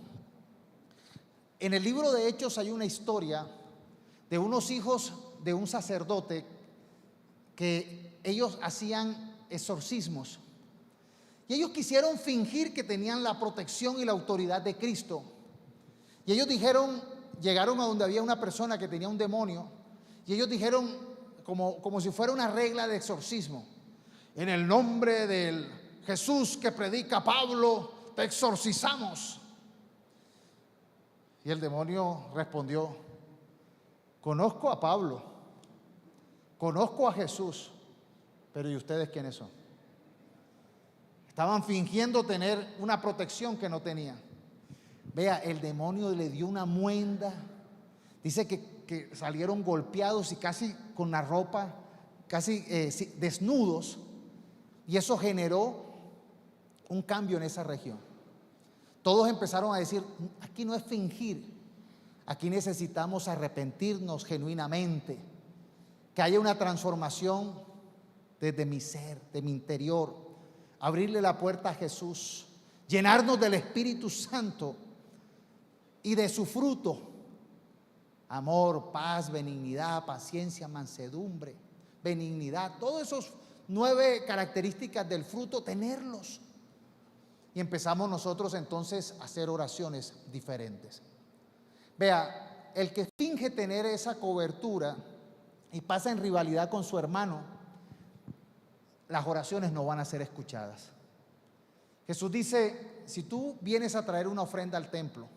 En el libro de Hechos hay una historia de unos hijos de un sacerdote que ellos hacían exorcismos. Y ellos quisieron fingir que tenían la protección y la autoridad de Cristo. Y ellos llegaron a donde había una persona que tenía un demonio. Y ellos dijeron, como si fuera una regla de exorcismo: en el nombre del Jesús que predica Pablo, te exorcizamos. Y el demonio respondió: conozco a Pablo, conozco a Jesús, pero ¿y ustedes quiénes son? Estaban fingiendo tener una protección que no tenían. Vea, el demonio le dio una muenda. Dice que salieron golpeados y casi con la ropa, casi desnudos. Y eso generó un cambio en esa región. Todos empezaron a decir: aquí no es fingir, aquí necesitamos arrepentirnos genuinamente, que haya una transformación desde mi ser, de mi interior, abrirle la puerta a Jesús, llenarnos del Espíritu Santo y de su fruto: amor, paz, benignidad, paciencia, mansedumbre, benignidad. Todos esos 9 características del fruto, tenerlos. Y empezamos nosotros entonces a hacer oraciones diferentes. Vea, el que finge tener esa cobertura y pasa en rivalidad con su hermano, las oraciones no van a ser escuchadas. Jesús dice: si tú vienes a traer una ofrenda al templo,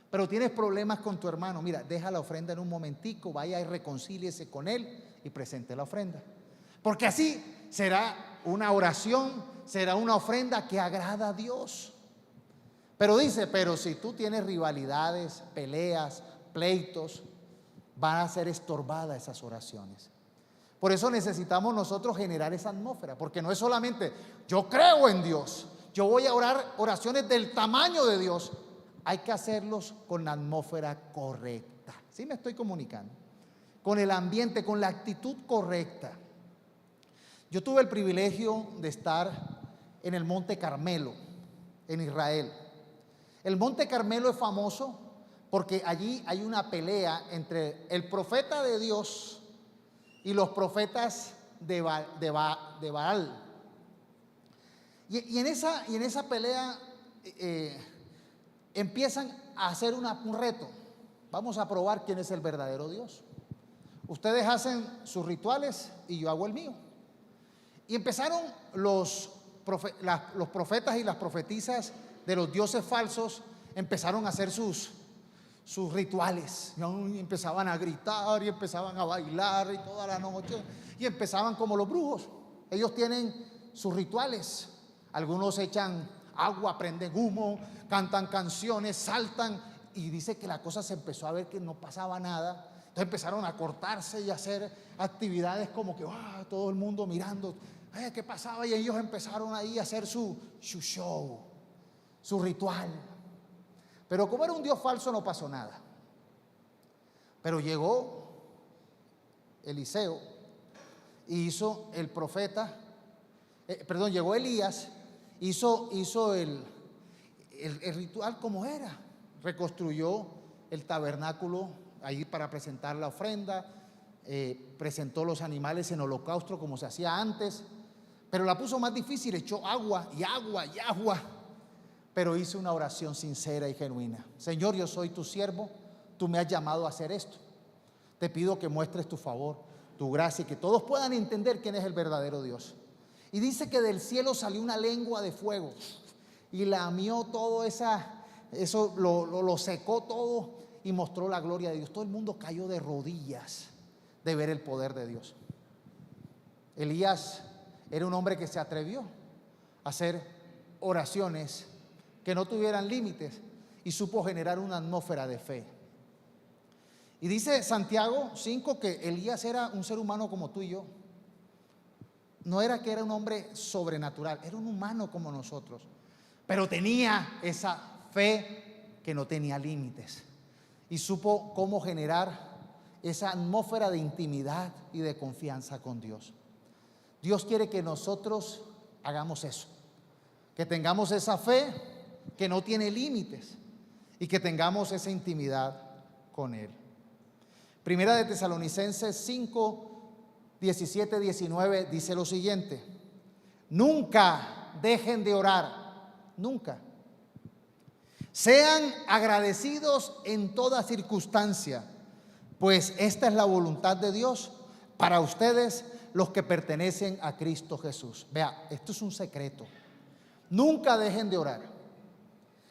pero tienes problemas con tu hermano, mira, deja la ofrenda en un momentico, vaya y reconcíliese con él y presente la ofrenda. Porque así será una oración, será una ofrenda que agrada a Dios. Pero dice: pero si tú tienes rivalidades, peleas, pleitos, van a ser estorbadas esas oraciones. Por eso necesitamos nosotros generar esa atmósfera, porque no es solamente yo creo en Dios, yo voy a orar oraciones del tamaño de Dios. Hay que hacerlos con la atmósfera correcta. ¿Sí me estoy comunicando? Con el ambiente, con la actitud correcta. Yo tuve el privilegio de estar en el Monte Carmelo, en Israel. El Monte Carmelo es famoso porque allí hay una pelea entre el profeta de Dios y los profetas de Baal. Y en esa pelea empiezan a hacer un reto. Vamos a probar quién es el verdadero Dios. Ustedes hacen sus rituales y yo hago el mío. Y empezaron los profetas y las profetisas de los dioses falsos, empezaron a hacer sus rituales. Y empezaban a gritar y empezaban a bailar y toda la noche. Y empezaban como los brujos. Ellos tienen sus rituales. Algunos echan agua, prenden humo, cantan canciones, saltan. Y dice que la cosa se empezó a ver que no pasaba nada. Entonces empezaron a cortarse y a hacer actividades como que todo el mundo mirando qué pasaba, y ellos empezaron ahí a hacer su show, su ritual. Pero como era un dios falso, no pasó nada. Pero llegó Eliseo y hizo el profeta, llegó Elías, hizo el ritual como era, reconstruyó el tabernáculo ahí para presentar la ofrenda, presentó los animales en holocausto como se hacía antes, pero la puso más difícil, echó agua y agua y agua, pero hizo una oración sincera y genuina. Señor, yo soy tu siervo, tú me has llamado a hacer esto, te pido que muestres tu favor, tu gracia, y que todos puedan entender quién es el verdadero Dios. Y dice que del cielo salió una lengua de fuego y lamió todo eso lo secó todo y mostró la gloria de Dios. Todo el mundo cayó de rodillas de ver el poder de Dios. Elías era un hombre que se atrevió a hacer oraciones que no tuvieran límites y supo generar una atmósfera de fe. Y dice Santiago 5 que Elías era un ser humano como tú y yo. No era que era un hombre sobrenatural, era un humano como nosotros, pero tenía esa fe que no tenía límites y supo cómo generar esa atmósfera de intimidad y de confianza con Dios. Dios quiere que nosotros hagamos eso, que tengamos esa fe que no tiene límites y que tengamos esa intimidad con Él. Primera de Tesalonicenses 5, 17, 19 dice lo siguiente: nunca dejen de orar, nunca. Sean agradecidos en toda circunstancia, pues esta es la voluntad de Dios para ustedes los que pertenecen a Cristo Jesús. Vea, esto es un secreto. Nunca dejen de orar.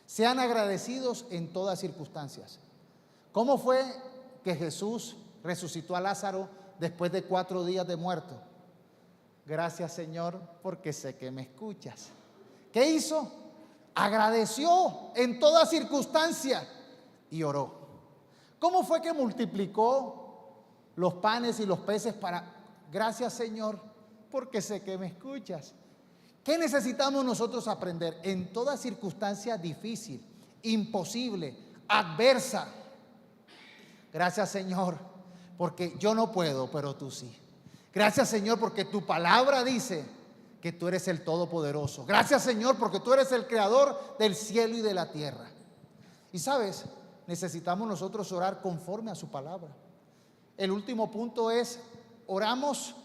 Sean agradecidos en todas circunstancias. ¿Cómo fue que Jesús resucitó a Lázaro después de 4 días de muerto? Gracias, Señor, porque sé que me escuchas. ¿Qué hizo? Agradeció en toda circunstancia y oró. ¿Cómo fue que multiplicó los panes y los peces para... Gracias, Señor, porque sé que me escuchas? ¿Qué necesitamos nosotros aprender? En toda circunstancia difícil, imposible, adversa. Gracias, Señor, porque yo no puedo, pero tú sí. Gracias, Señor, porque tu palabra dice que tú eres el Todopoderoso. Gracias, Señor, porque tú eres el creador del cielo y de la tierra. Y sabes, necesitamos nosotros orar conforme a su palabra. El último punto es: oremos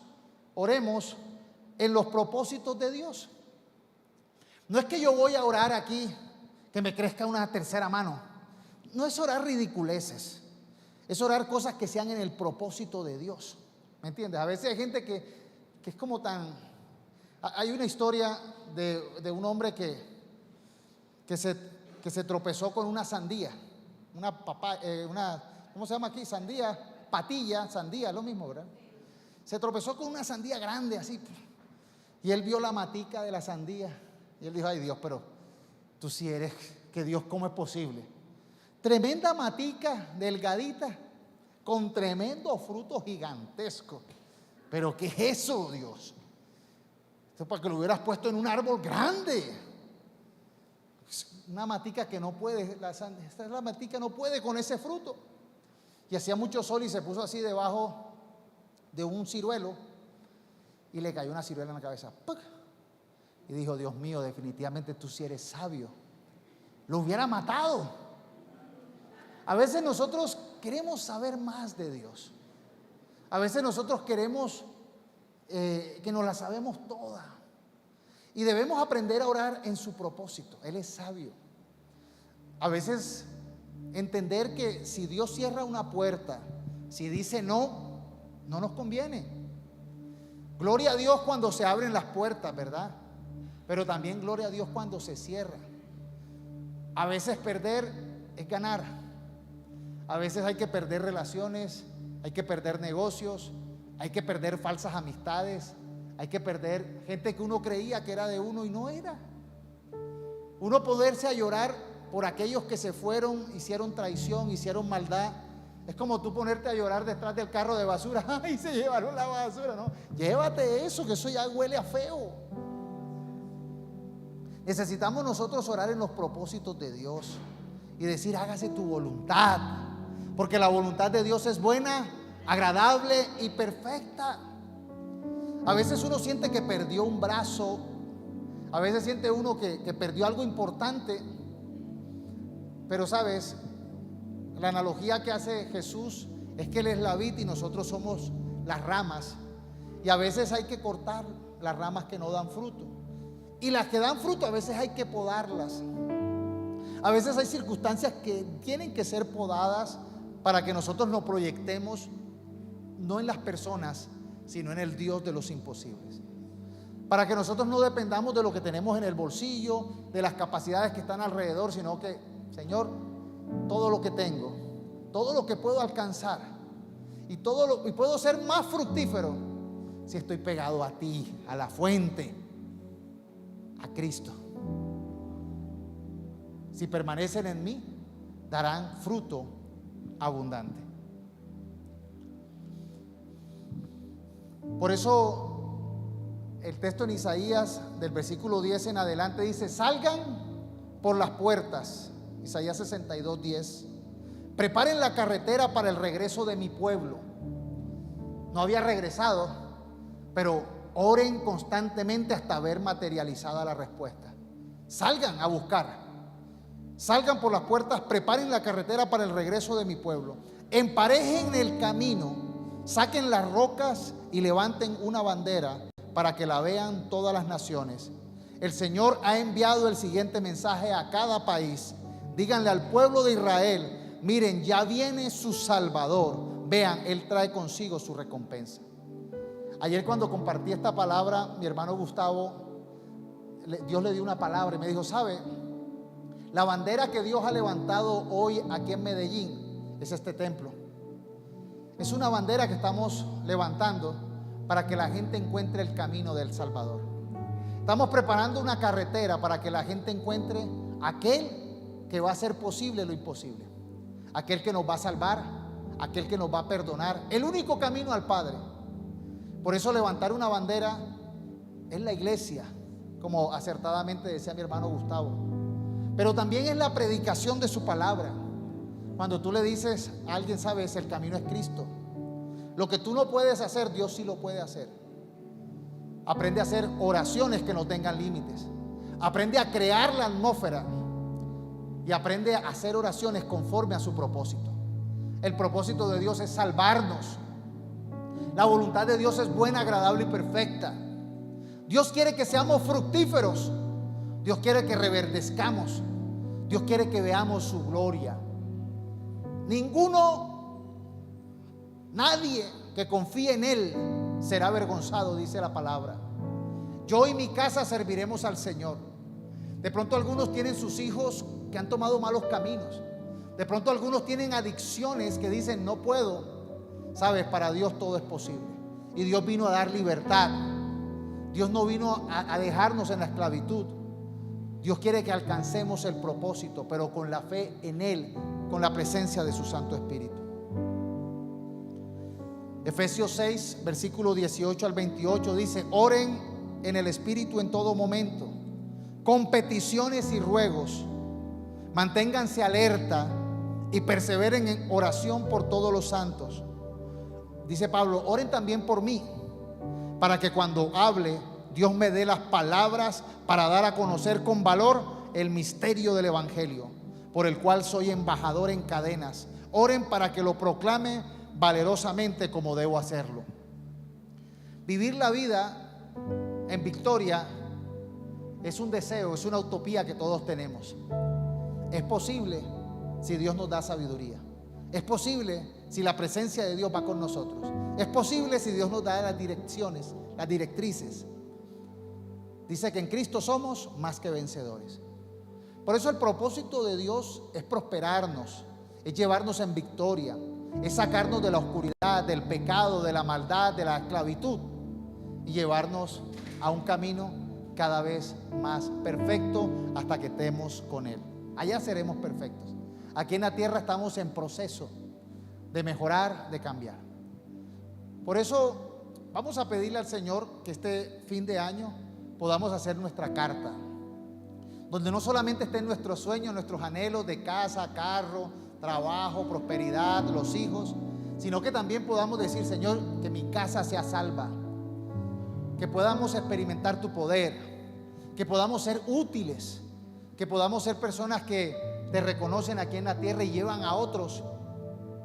en los propósitos de Dios. No es que yo voy a orar aquí que me crezca una tercera mano. No es orar ridiculeces. Es orar cosas que sean en el propósito de Dios. ¿Me entiendes? A veces hay gente que es como tan... Hay una historia de un hombre que se tropezó con una sandía. ¿Cómo se llama aquí? Sandía, patilla, sandía, es lo mismo, ¿verdad? Se tropezó con una sandía grande así. Y él vio la matica de la sandía. Y él dijo: ay, Dios, pero tú sí eres, que Dios, ¿cómo es posible? Tremenda matica, delgadita, con tremendo fruto gigantesco. Pero ¿qué es eso, Dios? Esto es para que lo hubieras puesto en un árbol grande. Una matica que no puede, esta es la matica, no puede con ese fruto. Y hacía mucho sol y se puso así debajo de un ciruelo y le cayó una ciruela en la cabeza. ¡Puc! Y dijo: Dios mío, definitivamente tú sí eres sabio. Lo hubiera matado. A veces nosotros queremos saber más de Dios. A veces nosotros queremos que nos la sabemos toda. Y debemos aprender a orar en su propósito. Él es sabio. A veces entender que si Dios cierra una puerta, si dice no, no nos conviene. Gloria a Dios cuando se abren las puertas, ¿verdad? Pero también gloria a Dios cuando se cierra. A veces perder es ganar. A veces hay que perder relaciones, hay que perder negocios, hay que perder falsas amistades, hay que perder gente que uno creía que era de uno y no era. Uno poderse a llorar por aquellos que se fueron, hicieron traición, hicieron maldad. Es como tú ponerte a llorar detrás del carro de basura. ¡Ay, se llevaron la basura! No, llévate eso, que eso ya huele a feo. Necesitamos nosotros orar en los propósitos de Dios y decir: hágase tu voluntad, porque la voluntad de Dios es buena, agradable y perfecta. A veces uno siente que perdió un brazo, a veces siente uno que perdió algo importante, pero sabes, la analogía que hace Jesús es que Él es la vid y nosotros somos las ramas, y a veces hay que cortar las ramas que no dan fruto, y las que dan fruto a veces hay que podarlas. A veces hay circunstancias que tienen que ser podadas para que nosotros nos proyectemos no en las personas, sino en el Dios de los imposibles. Para que nosotros no dependamos de lo que tenemos en el bolsillo, de las capacidades que están alrededor, sino que, Señor, todo lo que tengo, todo lo que puedo alcanzar y puedo ser más fructífero si estoy pegado a ti, a la fuente, a Cristo. Si permanecen en mí, darán fruto abundante. Por eso el texto en Isaías del versículo 10 en adelante dice: salgan por las puertas, Isaías 62:10. Preparen la carretera para el regreso de mi pueblo. No había regresado, pero oren constantemente hasta ver materializada la respuesta. Salgan a buscar. Salgan por las puertas, preparen la carretera para el regreso de mi pueblo. Emparejen el camino, saquen las rocas y levanten una bandera para que la vean todas las naciones. El Señor ha enviado el siguiente mensaje a cada país. Díganle al pueblo de Israel: miren, ya viene su Salvador. Vean, Él trae consigo su recompensa. Ayer cuando compartí esta palabra, mi hermano Gustavo, Dios le dio una palabra y me dijo: ¿sabe? La bandera que Dios ha levantado hoy aquí en Medellín es este templo. Es una bandera que estamos levantando para que la gente encuentre el camino del Salvador. Estamos preparando una carretera para que la gente encuentre aquel que va a hacer posible lo imposible, aquel que nos va a salvar, aquel que nos va a perdonar, el único camino al Padre. Por eso levantar una bandera es la iglesia, como acertadamente decía mi hermano Gustavo, pero también es la predicación de su palabra. Cuando tú le dices a alguien: sabes, el camino es Cristo. Lo que tú no puedes hacer, Dios sí lo puede hacer. Aprende a hacer oraciones que no tengan límites. Aprende a crear la atmósfera y aprende a hacer oraciones conforme a su propósito. El propósito de Dios es salvarnos. La voluntad de Dios es buena, agradable y perfecta. Dios quiere que seamos fructíferos. Dios quiere que reverdezcamos. Dios quiere que veamos su gloria. Nadie que confíe en Él será avergonzado, dice la palabra. Yo y mi casa serviremos al Señor. De pronto algunos tienen sus hijos que han tomado malos caminos. De pronto algunos tienen adicciones que dicen: no puedo. Sabes, para Dios todo es posible. Y Dios vino a dar libertad. Dios no vino a dejarnos en la esclavitud. Dios quiere que alcancemos el propósito, pero con la fe en Él, con la presencia de su Santo Espíritu. Efesios 6, versículo 18 al 28 dice: oren en el Espíritu en todo momento, con peticiones y ruegos. Manténganse alerta y perseveren en oración por todos los santos. Dice Pablo: oren también por mí, para que cuando hable, Dios me dé las palabras para dar a conocer con valor el misterio del Evangelio, por el cual soy embajador en cadenas. Oren para que lo proclame valerosamente como debo hacerlo. Vivir la vida en victoria es un deseo, es una utopía que todos tenemos. Es posible si Dios nos da sabiduría. Es posible si la presencia de Dios va con nosotros. Es posible si Dios nos da las direcciones, las directrices. Dice que en Cristo somos más que vencedores. Por eso el propósito de Dios es prosperarnos, es llevarnos en victoria, es sacarnos de la oscuridad, del pecado, de la maldad, de la esclavitud y llevarnos a un camino cada vez más perfecto hasta que estemos con Él. Allá seremos perfectos. Aquí en la tierra estamos en proceso de mejorar, de cambiar. Por eso vamos a pedirle al Señor que este fin de año podamos hacer nuestra carta, donde no solamente estén nuestros sueños, nuestros anhelos de casa, carro, trabajo, prosperidad, los hijos, sino que también podamos decir: Señor, que mi casa sea salva, que podamos experimentar tu poder, que podamos ser útiles, que podamos ser personas que te reconocen aquí en la tierra y llevan a otros,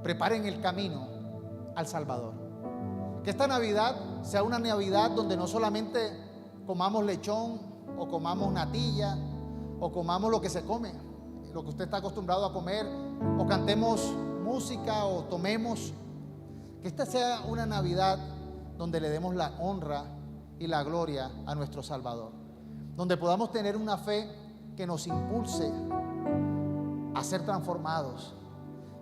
preparen el camino al Salvador. Que esta Navidad sea una Navidad donde no solamente comamos lechón o comamos natilla o comamos lo que se come, lo que usted está acostumbrado a comer, o cantemos música o tomemos. Que esta sea una Navidad donde le demos la honra y la gloria a nuestro Salvador, donde podamos tener una fe que nos impulse a ser transformados,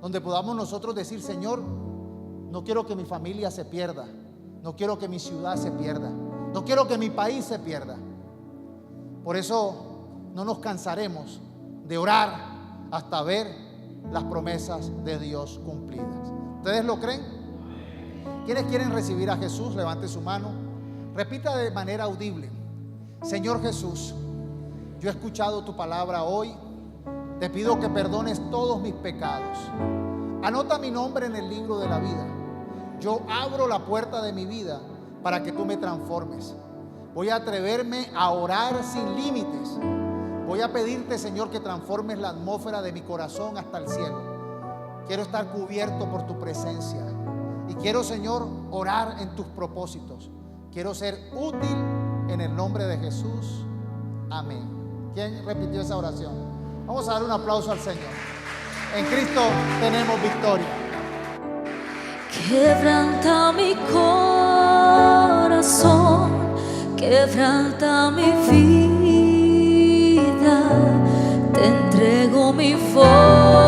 donde podamos nosotros decir: Señor, no quiero que mi familia se pierda, no quiero que mi ciudad se pierda, no quiero que mi país se pierda. Por eso no nos cansaremos de orar hasta ver las promesas de Dios cumplidas. ¿Ustedes lo creen? ¿Quiénes quieren recibir a Jesús? Levante su mano. Repita de manera audible: Señor Jesús, yo he escuchado tu palabra hoy Te pido que perdones todos mis pecados. Anota mi nombre en el libro de la vida. Yo abro la puerta de mi vida para que tú me transformes. Voy a atreverme a orar sin límites. Voy a pedirte, Señor, que transformes la atmósfera de mi corazón hasta el cielo. Quiero estar cubierto por tu presencia. Y quiero, Señor, orar en tus propósitos. Quiero ser útil en el nombre de Jesús. Amén. ¿Quién repitió esa oración? Vamos a dar un aplauso al Señor. En Cristo tenemos victoria. Quebranta mi corazón, quebranta mi vida, te entrego mi